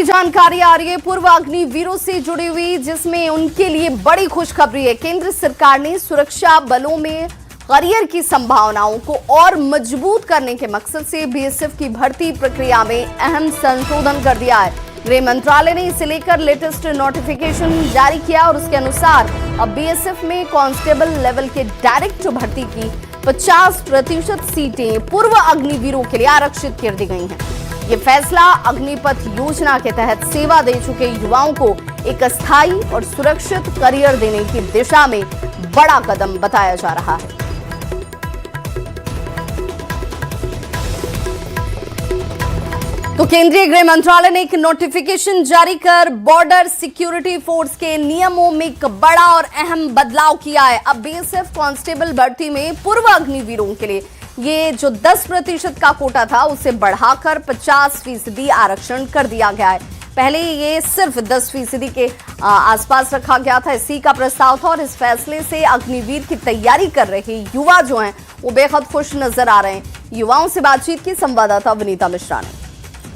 बड़ी जानकारी आ रही है पूर्व अग्निवीरों से जुड़ी हुई, जिसमें उनके लिए बड़ी खुशखबरी है। केंद्र सरकार ने सुरक्षा बलों में करियर की संभावनाओं को और मजबूत करने के मकसद से बीएसएफ की भर्ती प्रक्रिया में अहम संशोधन कर दिया है। गृह मंत्रालय ने इसे लेकर लेटेस्ट नोटिफिकेशन जारी किया और उसके अनुसार अब बीएसएफ में कांस्टेबल लेवल के डायरेक्ट भर्ती की 50% सीटें पूर्व अग्निवीरों के लिए आरक्षित कर दी गई हैं। ये फैसला अग्निपथ योजना के तहत सेवा दे चुके युवाओं को एक स्थायी और सुरक्षित करियर देने की दिशा में बड़ा कदम बताया जा रहा है। तो केंद्रीय गृह मंत्रालय ने एक नोटिफिकेशन जारी कर बॉर्डर सिक्योरिटी फोर्स के नियमों में एक बड़ा और अहम बदलाव किया है। अब बीएसएफ कांस्टेबल भर्ती में पूर्व अग्निवीरों के लिए ये जो 10% का कोटा था उसे बढ़ाकर 50% आरक्षण कर दिया गया है। पहले ये सिर्फ 10% के आसपास रखा गया था। इसी का प्रस्ताव था और इस फैसले से अग्निवीर की तैयारी कर रहे युवा जो हैं वो बेहद खुश नजर आ रहे हैं। युवाओं से बातचीत की संवाददाता विनीता मिश्रा ने।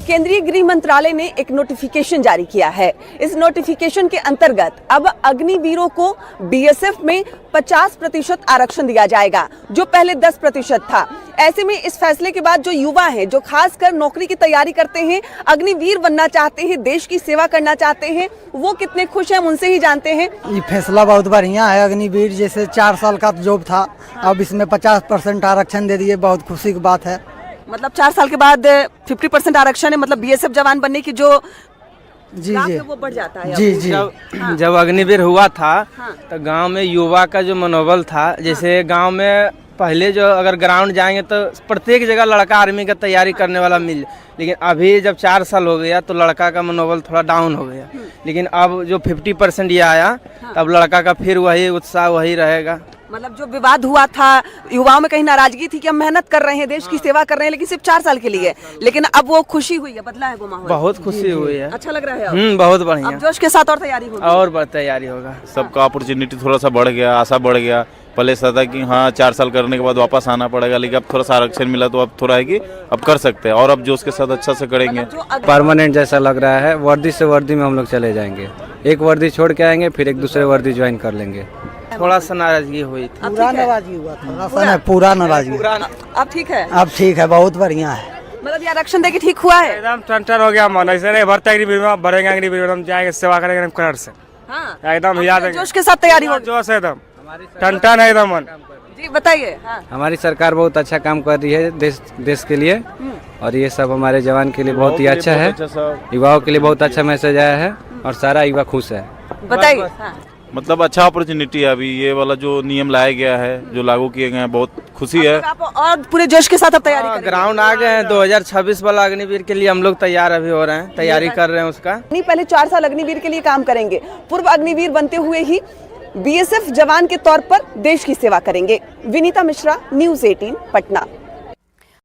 केंद्रीय गृह मंत्रालय ने एक नोटिफिकेशन जारी किया है। इस नोटिफिकेशन के अंतर्गत अब अग्निवीरों को बीएसएफ में 50% आरक्षण दिया जाएगा, जो पहले 10% था। ऐसे में इस फैसले के बाद जो युवा हैं, जो खासकर नौकरी की तैयारी करते हैं, अग्निवीर बनना चाहते हैं, देश की सेवा करना चाहते हैं, वो कितने खुश हैं, हम उनसे ही जानते हैं। ये फैसला बहुत बढ़िया है। अग्निवीर जैसे 4 साल का जॉब था, अब इसमें 50% आरक्षण दे दिए, बहुत खुशी की बात है। मतलब 4 साल के बाद 50% आरक्षण है, मतलब बीएसएफ जवान बनने की जो जी वो बढ़ जाता है। जी जब अग्निवीर हुआ था तो गांव में युवा का जो मनोबल था, जैसे गांव में पहले जो अगर ग्राउंड जाएंगे तो प्रत्येक जगह लड़का आर्मी का तैयारी करने वाला मिल, लेकिन अभी जब 4 साल हो गया तो लड़का का मनोबल थोड़ा डाउन हो गया। लेकिन अब जो 50% ये आया तब लड़का का फिर वही उत्साह वही रहेगा। मतलब जो विवाद हुआ था, युवाओं में कहीं नाराजगी थी कि हम मेहनत कर रहे हैं, देश की सेवा कर रहे हैं, लेकिन सिर्फ 4 साल के लिए, लेकिन अब वो खुशी हुई है, बदला है वो माहौल। बहुत खुशी हुई है। अच्छा लग रहा है। बहुत बढ़िया। अब जोश के साथ और तैयारी होगी। और तैयारी होगा। सबका अपॉर्चुनिटी थोड़ा सा बढ़ गया, आशा बढ़ गया। पहले ऐसा था कि हाँ 4 साल करने के बाद वापस आना पड़ेगा, लेकिन अब थोड़ा सा आरक्षण मिला तो अब थोड़ा है कि अब कर सकते हैं और अब जोश के साथ अच्छा से करेंगे। परमानेंट जैसा लग रहा है। वर्दी से वर्दी में हम लोग चले जाएंगे, एक वर्दी छोड़ के आएंगे, फिर एक दूसरे वर्दी ज्वाइन कर लेंगे। थोड़ा सा नाराजगी हुई थी। पूरा नाराजगी हुआ था, पूरा नाराजगी। अब ठीक है। अब ठीक है, बहुत बढ़िया है। मतलब ये आरक्षण देके ठीक हुआ है। एकदम टन हो गया मन, ऐसे नहीं भरता भरेंगे अग्निवीर, हम जाएंगे सेवा करेंगे कलर से। एकदम याद जोश के साथ तैयारी हो, जोश एकदम टन है एकदम मन। जी बताइए। हमारी सरकार बहुत अच्छा काम कर रही है देश के लिए, और ये सब हमारे जवान के लिए बहुत ही अच्छा है। युवाओं के लिए बहुत अच्छा मैसेज आया है और सारा युवा खुश है। बताइए। मतलब अच्छा अपॉर्चुनिटी है। अभी ये वाला जो नियम लाया गया है, जो लागू किए गए हैं, बहुत खुशी है। आप और पूरे जोश के साथ अब तैयारी करेंगे। ग्राउंड आ गए हैं। 2026 वाला अग्निवीर के लिए हम लोग तैयार अभी हो रहे हैं, तैयारी कर रहे हैं उसका। नहीं, पहले 4 साल अग्निवीर के लिए काम करेंगे, पूर्व अग्निवीर बनते हुए ही बीएसएफ जवान के तौर पर देश की सेवा करेंगे। विनीता मिश्रा, न्यूज़ 18 पटना।